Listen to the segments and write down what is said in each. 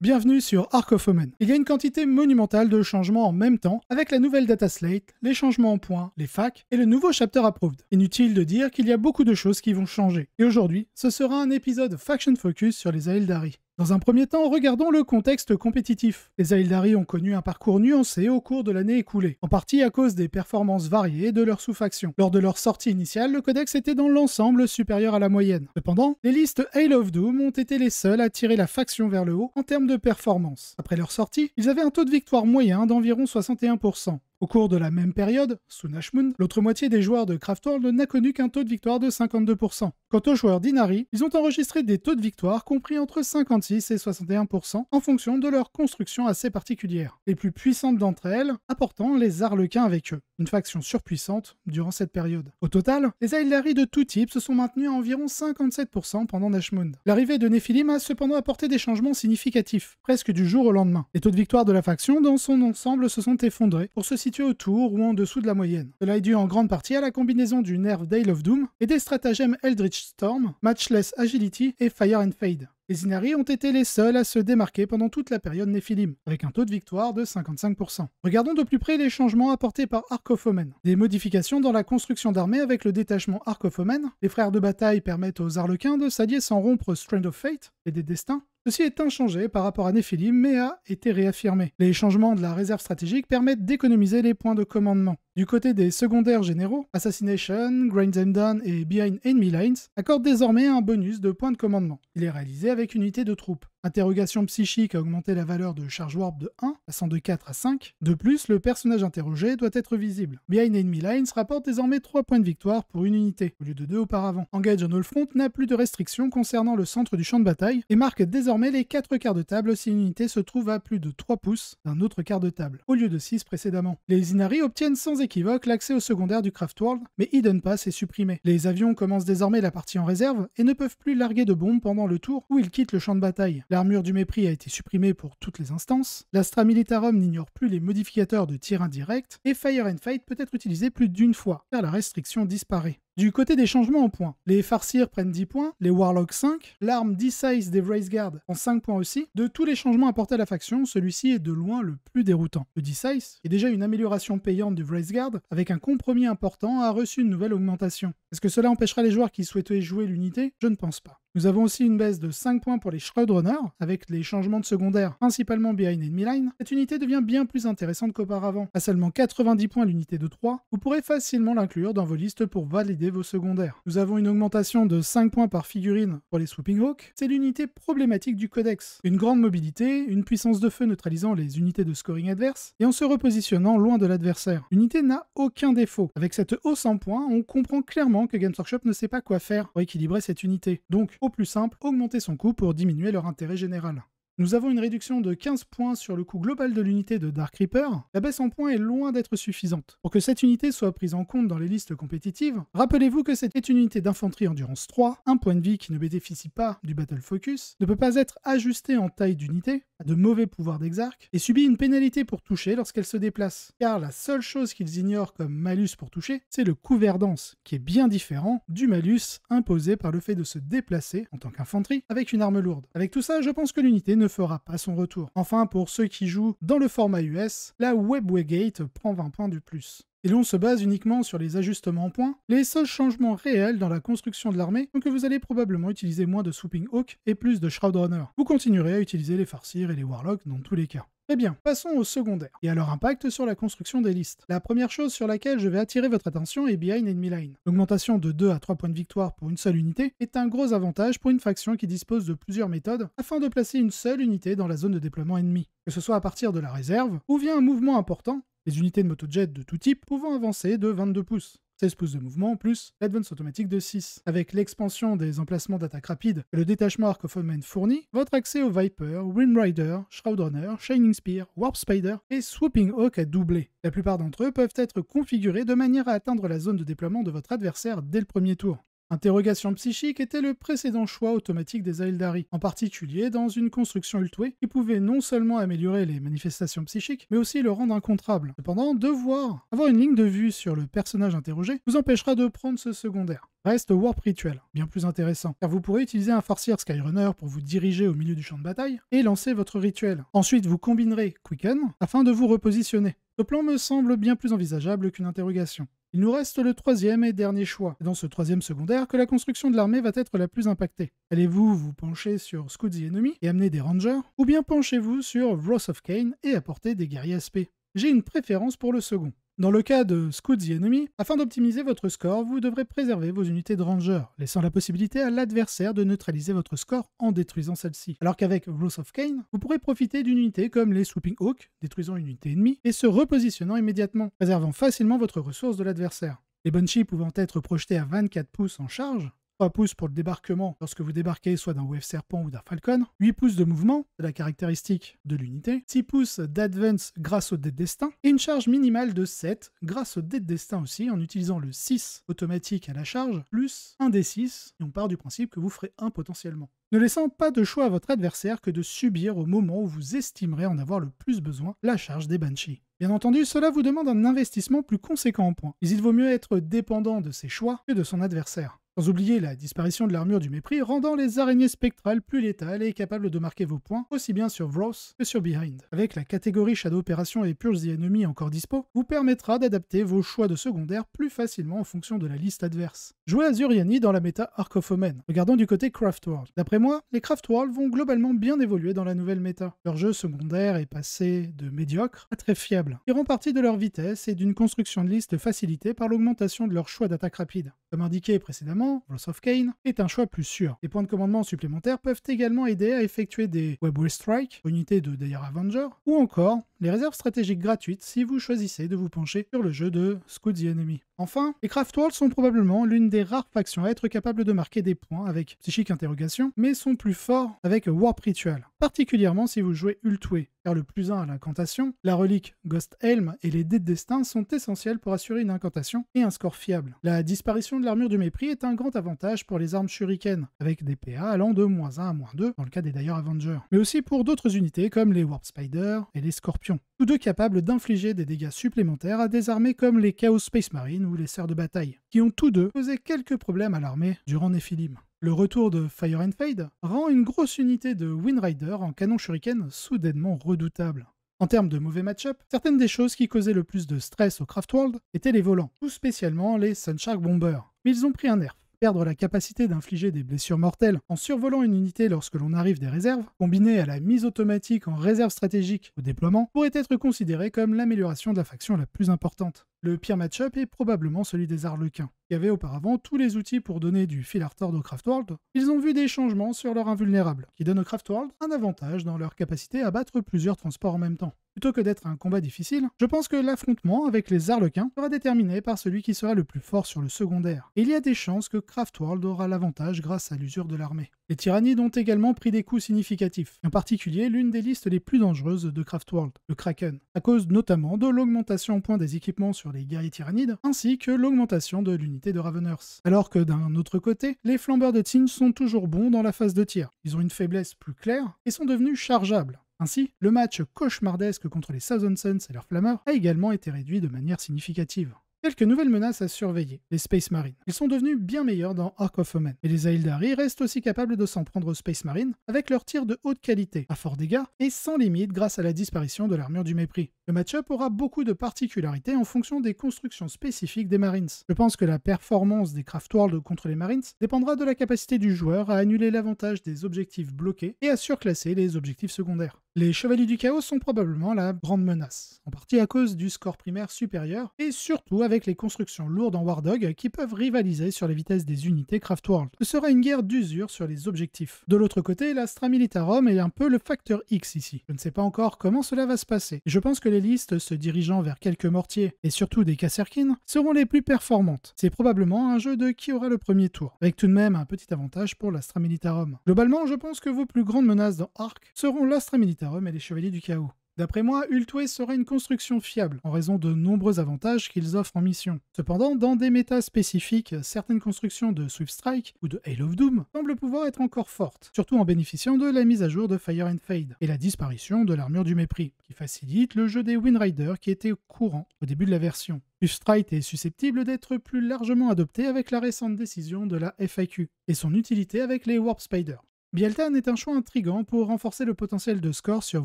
Bienvenue sur Ark of Omen. Il y a une quantité monumentale de changements en même temps avec la nouvelle data slate, les changements en points, les facs et le nouveau chapter approved. Inutile de dire qu'il y a beaucoup de choses qui vont changer. Et aujourd'hui, ce sera un épisode Faction Focus sur les Aeldari. Dans un premier temps, regardons le contexte compétitif. Les Aeldari ont connu un parcours nuancé au cours de l'année écoulée, en partie à cause des performances variées de leurs sous-factions. Lors de leur sortie initiale, le codex était dans l'ensemble supérieur à la moyenne. Cependant, les listes Hail of Doom ont été les seules à tirer la faction vers le haut en termes de performance. Après leur sortie, ils avaient un taux de victoire moyen d'environ 61%. Au cours de la même période, sous Nashmund, l'autre moitié des joueurs de Craftworld n'a connu qu'un taux de victoire de 52%. Quant aux joueurs d'Inari, ils ont enregistré des taux de victoire compris entre 56 et 61% en fonction de leur construction assez particulière. Les plus puissantes d'entre elles apportant les Arlequins avec eux, une faction surpuissante durant cette période. Au total, les Aeldari de tout type se sont maintenus à environ 57% pendant Nashmund. L'arrivée de Nephilim a cependant apporté des changements significatifs, presque du jour au lendemain. Les taux de victoire de la faction dans son ensemble se sont effondrés pour se situé autour ou en dessous de la moyenne. Cela est dû en grande partie à la combinaison du nerf d'Hail of Doom et des stratagèmes Eldritch Storm, Matchless Agility et Fire and Fade. Les Inari ont été les seuls à se démarquer pendant toute la période Nephilim, avec un taux de victoire de 55%. Regardons de plus près les changements apportés par Ark of Omen. Des modifications dans la construction d'armées avec le détachement Ark of Omen. Les frères de bataille permettent aux Arlequins de s'allier sans rompre Strand of Fate et des destins. Ceci est inchangé par rapport à Nephilim, mais a été réaffirmé. Les changements de la réserve stratégique permettent d'économiser les points de commandement. Du côté des secondaires généraux, Assassination, Grind Them Down et Behind Enemy Lines accordent désormais un bonus de points de commandement. Il est réalisé avec une unité de troupes. Interrogation psychique a augmenté la valeur de Charge Warp de 1, passant de 4 à 5. De plus, le personnage interrogé doit être visible. Behind Enemy Lines rapporte désormais 3 points de victoire pour une unité, au lieu de 2 auparavant. Engage on All Front n'a plus de restrictions concernant le centre du champ de bataille et marque désormais les 4 quarts de table si une unité se trouve à plus de 3 pouces d'un autre quart de table, au lieu de 6 précédemment. Les Inari obtiennent sans équivoque l'accès au secondaire du Craftworld, mais Hidden Pass est supprimé. Les avions commencent désormais la partie en réserve et ne peuvent plus larguer de bombes pendant le tour où ils quittent le champ de bataille. L'armure du mépris a été supprimée pour toutes les instances, l'Astra Militarum n'ignore plus les modificateurs de tir indirect, et Fire and Fight peut être utilisé plus d'une fois, car la restriction disparaît. Du côté des changements en points, les Farseers prennent 10 points, les Warlocks 5, l'arme D-Size des Wraith Guard prend 5 points aussi. De tous les changements apportés à la faction, celui-ci est de loin le plus déroutant. Le D-Size est déjà une amélioration payante du Wraith Guard, avec un compromis important, a reçu une nouvelle augmentation. Est-ce que cela empêchera les joueurs qui souhaitaient jouer l'unité? Je ne pense pas. Nous avons aussi une baisse de 5 points pour les Shroudrunners, avec les changements de secondaire, principalement Behind Enemy Line. Cette unité devient bien plus intéressante qu'auparavant. À seulement 90 points l'unité de 3, vous pourrez facilement l'inclure dans vos listes pour valider vos secondaires. Nous avons une augmentation de 5 points par figurine pour les Swooping Hawk. C'est l'unité problématique du codex. Une grande mobilité, une puissance de feu neutralisant les unités de scoring adverses, et en se repositionnant loin de l'adversaire. L'unité n'a aucun défaut. Avec cette hausse en points, on comprend clairement que Games Workshop ne sait pas quoi faire pour équilibrer cette unité. Donc, au plus simple, augmenter son coût pour diminuer leur intérêt général. Nous avons une réduction de 15 points sur le coût global de l'unité de Dark Reaper. La baisse en points est loin d'être suffisante. Pour que cette unité soit prise en compte dans les listes compétitives, rappelez-vous que c'est une unité d'infanterie endurance 3, un point de vie qui ne bénéficie pas du Battle Focus, ne peut pas être ajustée en taille d'unité, a de mauvais pouvoirs d'exarque, et subit une pénalité pour toucher lorsqu'elle se déplace. Car la seule chose qu'ils ignorent comme malus pour toucher, c'est le couvert dense, qui est bien différent du malus imposé par le fait de se déplacer en tant qu'infanterie avec une arme lourde. Avec tout ça, je pense que l'unité ne fera pas son retour. Enfin, pour ceux qui jouent dans le format US, la Webway Gate prend 20 points de plus. Et l'on se base uniquement sur les ajustements en points, les seuls changements réels dans la construction de l'armée sont que vous allez probablement utiliser moins de Swooping Hawk et plus de Shroudrunner. Vous continuerez à utiliser les Farseers et les Warlocks dans tous les cas. Très bien, passons aux secondaires et à leur impact sur la construction des listes. La première chose sur laquelle je vais attirer votre attention est Behind Enemy Line. L'augmentation de 2 à 3 points de victoire pour une seule unité est un gros avantage pour une faction qui dispose de plusieurs méthodes afin de placer une seule unité dans la zone de déploiement ennemi, que ce soit à partir de la réserve ou via un mouvement important, les unités de motojet de tout type pouvant avancer de 22 pouces. 16 pouces de mouvement plus l'advance automatique de 6. Avec l'expansion des emplacements d'attaque rapide que le détachement Ark of Omen fournit, votre accès aux Viper, Wind Rider, Shroudrunner, Shining Spear, Warp Spider et Swooping Hawk a doublé. La plupart d'entre eux peuvent être configurés de manière à atteindre la zone de déploiement de votre adversaire dès le premier tour. Interrogation psychique était le précédent choix automatique des Aeldari, en particulier dans une construction Ultway qui pouvait non seulement améliorer les manifestations psychiques, mais aussi le rendre incontrable. Cependant, devoir avoir une ligne de vue sur le personnage interrogé vous empêchera de prendre ce secondaire. Reste Warp Rituel, bien plus intéressant, car vous pourrez utiliser un Farseer Skyrunner pour vous diriger au milieu du champ de bataille et lancer votre rituel. Ensuite, vous combinerez Quicken afin de vous repositionner. Ce plan me semble bien plus envisageable qu'une interrogation. Il nous reste le troisième et dernier choix. C'est dans ce troisième secondaire que la construction de l'armée va être la plus impactée. Allez-vous vous pencher sur Scout the Enemy et amener des Rangers, ou bien penchez-vous sur Wrath of Cain et apporter des guerriers SP? J'ai une préférence pour le second. Dans le cas de Scout the Enemy, afin d'optimiser votre score, vous devrez préserver vos unités de Ranger, laissant la possibilité à l'adversaire de neutraliser votre score en détruisant celle-ci. Alors qu'avec Wrath of Cain, vous pourrez profiter d'une unité comme les Swooping Hawk, détruisant une unité ennemie, et se repositionnant immédiatement, préservant facilement votre ressource de l'adversaire. Les Banshee pouvant être projetés à 24 pouces en charge, 3 pouces pour le débarquement lorsque vous débarquez soit d'un WF Serpent ou d'un Falcon, 8 pouces de mouvement, c'est la caractéristique de l'unité, 6 pouces d'advance grâce au dé de destin, et une charge minimale de 7 grâce au dé de destin aussi en utilisant le 6 automatique à la charge, plus un D6, et on part du principe que vous ferez 1 potentiellement. Ne laissant pas de choix à votre adversaire que de subir au moment où vous estimerez en avoir le plus besoin la charge des Banshees. Bien entendu, cela vous demande un investissement plus conséquent en points, mais il vaut mieux être dépendant de ses choix que de son adversaire. Sans oublier la disparition de l'armure du mépris, rendant les araignées spectrales plus létales et capables de marquer vos points, aussi bien sur Wrath que sur Behind. Avec la catégorie Shadow Operation et Purge the Enemy encore dispo, vous permettra d'adapter vos choix de secondaire plus facilement en fonction de la liste adverse. Jouez Azuriani dans la méta Ark of Omen. Regardons du côté Craftworld. D'après moi, les Craftworld vont globalement bien évoluer dans la nouvelle méta. Leur jeu secondaire est passé de médiocre à très fiable, tirant parti de leur vitesse et d'une construction de liste facilitée par l'augmentation de leur choix d'attaque rapide. Comme indiqué précédemment, Wrath of Cain est un choix plus sûr. Les points de commandement supplémentaires peuvent également aider à effectuer des Webway Strike, unités de Dire Avenger, ou encore les réserves stratégiques gratuites si vous choisissez de vous pencher sur le jeu de Scout the Enemy. Enfin, les Craftworld sont probablement l'une des rares factions à être capable de marquer des points avec Psychique Interrogation, mais sont plus forts avec Warp Ritual, particulièrement si vous jouez Ultway, car le +1 à l'incantation, la relique Ghost Helm et les dés de destin sont essentiels pour assurer une incantation et un score fiable. La disparition de l'armure du mépris est un grand avantage pour les armes shuriken, avec des PA allant de -1 à -2 dans le cas des Dire Avengers, mais aussi pour d'autres unités comme les Warp Spider et les Scorpions, tous deux capables d'infliger des dégâts supplémentaires à des armées comme les Chaos Space Marine ou les Sœurs de Bataille, qui ont tous deux posé quelques problèmes à l'armée durant Nephilim. Le retour de Fire and Fade rend une grosse unité de Wind Rider en canon shuriken soudainement redoutable. En termes de mauvais match-up, certaines des choses qui causaient le plus de stress au Craftworld étaient les volants, tout spécialement les Sunshark Bombers. Mais ils ont pris un nerf. Perdre la capacité d'infliger des blessures mortelles en survolant une unité lorsque l'on arrive des réserves, combinée à la mise automatique en réserve stratégique au déploiement, pourrait être considéré comme l'amélioration de la faction la plus importante. Le pire match-up est probablement celui des Harlequins, qui avaient auparavant tous les outils pour donner du fil à retordre au Craftworld. Ils ont vu des changements sur leur invulnérable, qui donnent au Craftworld un avantage dans leur capacité à battre plusieurs transports en même temps. Plutôt que d'être un combat difficile, je pense que l'affrontement avec les Harlequins sera déterminé par celui qui sera le plus fort sur le secondaire. Et il y a des chances que Craftworld aura l'avantage grâce à l'usure de l'armée. Les Tyrannides ont également pris des coups significatifs, en particulier l'une des listes les plus dangereuses de Craftworld, le Kraken, à cause notamment de l'augmentation en points des équipements sur les guerriers Tyrannides, ainsi que l'augmentation de l'unité de Raveners. Alors que d'un autre côté, les flambeurs de Tsign sont toujours bons dans la phase de tir. Ils ont une faiblesse plus claire et sont devenus chargeables. Ainsi, le match cauchemardesque contre les Thousand Suns et leurs flammeurs a également été réduit de manière significative. Quelques nouvelles menaces à surveiller, les Space Marines. Ils sont devenus bien meilleurs dans Ark of Omen, et les Aeldari restent aussi capables de s'en prendre aux Space Marines avec leurs tirs de haute qualité, à fort dégâts, et sans limite grâce à la disparition de l'armure du mépris. Le match-up aura beaucoup de particularités en fonction des constructions spécifiques des Marines. Je pense que la performance des Craftworld contre les Marines dépendra de la capacité du joueur à annuler l'avantage des objectifs bloqués et à surclasser les objectifs secondaires. Les Chevaliers du Chaos sont probablement la grande menace, en partie à cause du score primaire supérieur, et surtout avec les constructions lourdes en War Dog qui peuvent rivaliser sur les vitesses des unités Craftworld. Ce sera une guerre d'usure sur les objectifs. De l'autre côté, l'Astra Militarum est un peu le facteur X ici. Je ne sais pas encore comment cela va se passer. Et je pense que les listes se dirigeant vers quelques mortiers, et surtout des Kasserkin, seront les plus performantes. C'est probablement un jeu de qui aura le premier tour, avec tout de même un petit avantage pour l'Astra Militarum. Globalement, je pense que vos plus grandes menaces dans Ark seront l'Astra Militarum et les Chevaliers du Chaos. D'après moi, Ultway sera une construction fiable, en raison de nombreux avantages qu'ils offrent en mission. Cependant, dans des méta spécifiques, certaines constructions de Swift Strike ou de Hail of Doom semblent pouvoir être encore fortes, surtout en bénéficiant de la mise à jour de Fire and Fade, et la disparition de l'armure du mépris, qui facilite le jeu des Windriders qui était courant au début de la version. Swift Strike est susceptible d'être plus largement adopté avec la récente décision de la FAQ, et son utilité avec les Warp Spider. Bieltan est un choix intriguant pour renforcer le potentiel de score sur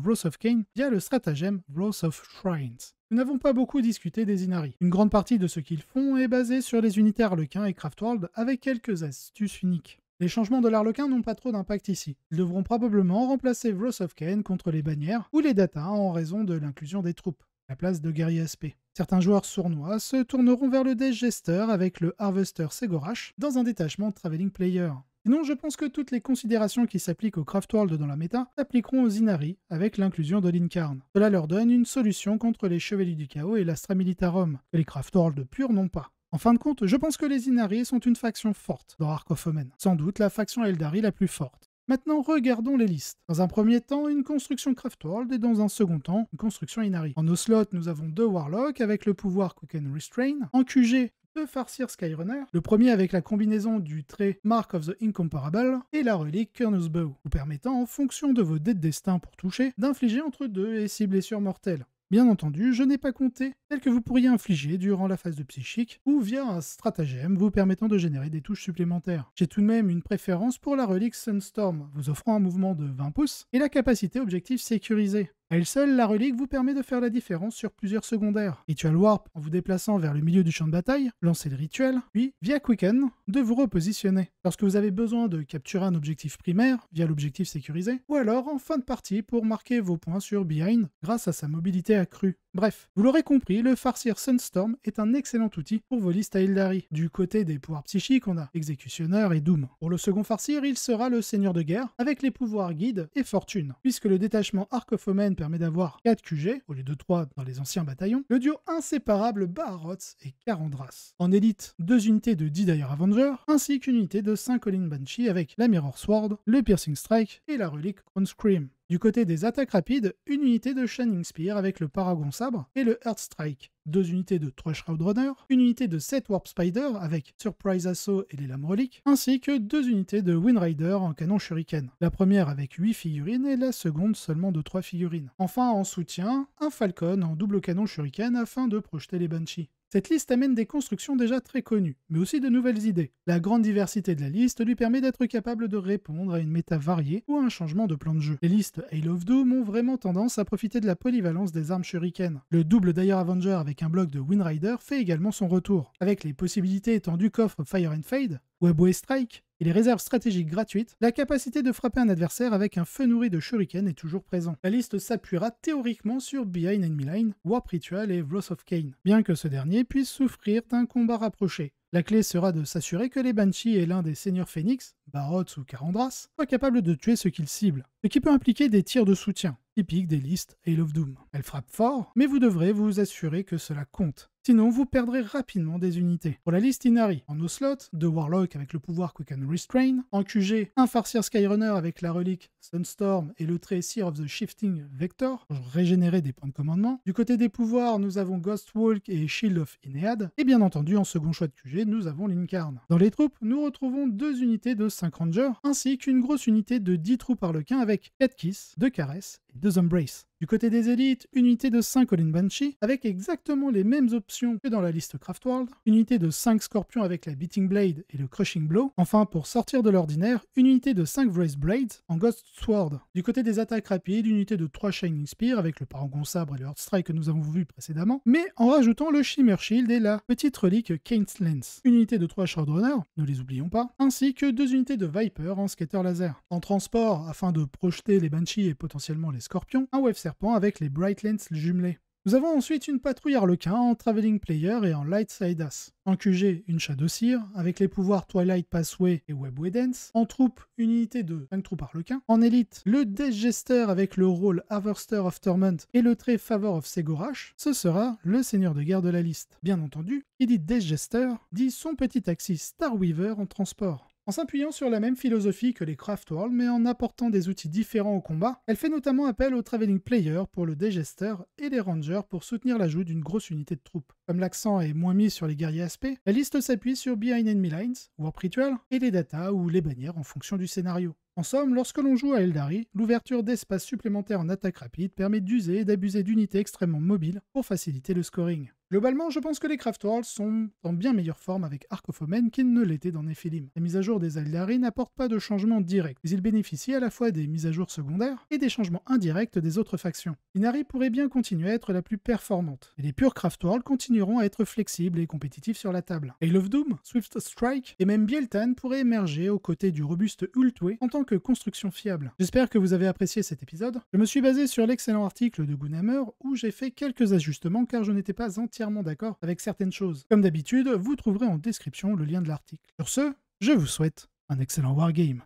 Wrath of Kane via le stratagème Wrath of Shrines. Nous n'avons pas beaucoup discuté des Inari. Une grande partie de ce qu'ils font est basée sur les unités Harlequin et Craftworld avec quelques astuces uniques. Les changements de l'Harlequin n'ont pas trop d'impact ici. Ils devront probablement remplacer Wrath of Kane contre les bannières ou les data en raison de l'inclusion des troupes, à la place de guerrier SP. Certains joueurs sournois se tourneront vers le Death Jester avec le Harvester Segorash dans un détachement Traveling Player. Sinon, je pense que toutes les considérations qui s'appliquent au Craftworld dans la méta s'appliqueront aux Inari avec l'inclusion de l'Incarn. Cela leur donne une solution contre les Chevaliers du Chaos et l'Astra Militarum, que les Craftworld purs n'ont pas. En fin de compte, je pense que les Inari sont une faction forte dans Ark of Omen, sans doute la faction Eldari la plus forte. Maintenant, regardons les listes. Dans un premier temps, une construction Craftworld et dans un second temps, une construction Inari. En Ocelot, nous avons 2 Warlocks avec le pouvoir Quicken Restrain. En QG, 2 Farseer Skyrunner, le premier avec la combinaison du trait Mark of the Incomparable et la relique Kurnus Bow, vous permettant, en fonction de vos dés de destin pour toucher, d'infliger entre 2 et 6 blessures mortelles. Bien entendu, je n'ai pas compté celles que vous pourriez infliger durant la phase de psychique ou via un stratagème vous permettant de générer des touches supplémentaires. J'ai tout de même une préférence pour la relique Sunstorm, vous offrant un mouvement de 20 pouces et la capacité objectif sécurisée. À elle seule, la relique vous permet de faire la différence sur plusieurs secondaires. Ritual Warp en vous déplaçant vers le milieu du champ de bataille, lancer le rituel, puis, via Quicken, de vous repositionner. Lorsque vous avez besoin de capturer un objectif primaire, via l'objectif sécurisé, ou alors en fin de partie pour marquer vos points sur Behind grâce à sa mobilité accrue. Bref, vous l'aurez compris, le Farseer Sunstorm est un excellent outil pour vos listes à Eldari. Du côté des pouvoirs psychiques, on a Exécutionneur et Doom. Pour le second Farseer, il sera le Seigneur de Guerre, avec les pouvoirs Guide et Fortune. Puisque le détachement Ark of Omen permet d'avoir 4 QG, au lieu de 3 dans les anciens bataillons, le duo inséparable Baharoth et Karandras. En élite, 2 unités de 10 Dire Avenger, ainsi qu'une unité de 5 Olin Banshee avec la Mirror Sword, le Piercing Strike et la relique Crown Scream. Du côté des attaques rapides, une unité de Shining Spear avec le Paragon Sabre et le Earth Strike, 2 unités de 3 Shroud Runner, une unité de 7 Warp Spider avec Surprise Assault et les lames reliques, ainsi que 2 unités de Windrider en canon Shuriken. La première avec 8 figurines et la seconde seulement de 3 figurines. Enfin, en soutien, un Falcon en double canon Shuriken afin de projeter les Banshees. Cette liste amène des constructions déjà très connues, mais aussi de nouvelles idées. La grande diversité de la liste lui permet d'être capable de répondre à une méta variée ou à un changement de plan de jeu. Les listes Hail of Doom ont vraiment tendance à profiter de la polyvalence des armes Shuriken. Le double Dire Avenger avec un bloc de Windrider fait également son retour. Avec les possibilités étendues qu'offre Fire and Fade, Webway Strike et les réserves stratégiques gratuites, la capacité de frapper un adversaire avec un feu nourri de shuriken est toujours présent. La liste s'appuiera théoriquement sur Behind Enemy Line, Warp Ritual et Wrath of Kane, bien que ce dernier puisse souffrir d'un combat rapproché. La clé sera de s'assurer que les Banshees et l'un des seigneurs Phoenix, Baroth ou Karandras, soient capables de tuer ce qu'ils ciblent, ce qui peut impliquer des tirs de soutien, typiques des listes Hail of Doom. Elle frappe fort, mais vous devrez vous assurer que cela compte. Sinon, vous perdrez rapidement des unités. Pour la liste Inari, en Ocelot, 2 Warlock avec le pouvoir Quicken Restrain, en QG, un Farseer Skyrunner avec la relique Sunstorm et le trait Seer of the Shifting Vector pour régénérer des points de commandement. Du côté des pouvoirs, nous avons Ghostwalk et Shield of Inead, et bien entendu, en second choix de QG, nous avons l'Incarn. Dans les troupes, nous retrouvons 2 unités de 5 Rangers, ainsi qu'une grosse unité de 10 troupes Harlequins avec 4 Kiss, 2 Caresses et 2 Embrace. Du côté des élites, une unité de 5 Olin Banshee avec exactement les mêmes options que dans la liste Craftworld, une unité de 5 Scorpions avec la Beating Blade et le Crushing Blow, enfin pour sortir de l'ordinaire, une unité de 5 Wraith Blades en Ghost Sword. Du côté des attaques rapides, une unité de 3 Shining Spear avec le Paragon Sabre et le Earth Strike que nous avons vu précédemment, mais en rajoutant le Shimmer Shield et la petite relique Kane's Lance. Une unité de 3 Shroud Runner, ne les oublions pas, ainsi que 2 unités de Viper en Scatter Laser. En transport, afin de projeter les Banshees et potentiellement les Scorpions, un Wave Serpent avec les Bright Lens jumelés. Nous avons ensuite une patrouille Harlequin en Traveling Player et en Light Side Ass. En QG, une Shadow Seer, avec les pouvoirs Twilight Pathway et Webway Dance. En troupe, une unité de 5 troupes Harlequins. En élite, le Death Jester avec le rôle Harvester of Torment et le trait Favor of Segorash. Ce sera le seigneur de guerre de la liste. Bien entendu, qui dit Death Jester, dit son petit taxi Starweaver en transport. En En s'appuyant sur la même philosophie que les Craftworld, mais en apportant des outils différents au combat, elle fait notamment appel aux Traveling Players pour le Digester et les Rangers pour soutenir l'ajout d'une grosse unité de troupes. Comme l'accent est moins mis sur les guerriers aspects, la liste s'appuie sur Behind Enemy Lines, Warp Ritual, et les datas ou les bannières en fonction du scénario. En somme, lorsque l'on joue à Eldari, l'ouverture d'espaces supplémentaires en attaque rapide permet d'user et d'abuser d'unités extrêmement mobiles pour faciliter le scoring. Globalement, je pense que les Craftworlds sont en bien meilleure forme avec Ark of Omen qu'ils ne l'étaient dans Nephilim. Les mises à jour des Eldari n'apportent pas de changements directs, mais ils bénéficient à la fois des mises à jour secondaires et des changements indirects des autres factions. Inari pourrait bien continuer à être la plus performante, et les purs Craftworlds continueront à être flexibles et compétitifs sur la table. Hail of Doom, Swift Strike et même Bieltan pourraient émerger aux côtés du robuste Ultway en tant que construction fiable. J'espère que vous avez apprécié cet épisode. Je me suis basé sur l'excellent article de Gunhammer où j'ai fait quelques ajustements car je n'étais pas entièrement d'accord avec certaines choses. Comme d'habitude, vous trouverez en description le lien de l'article. Sur ce, je vous souhaite un excellent wargame.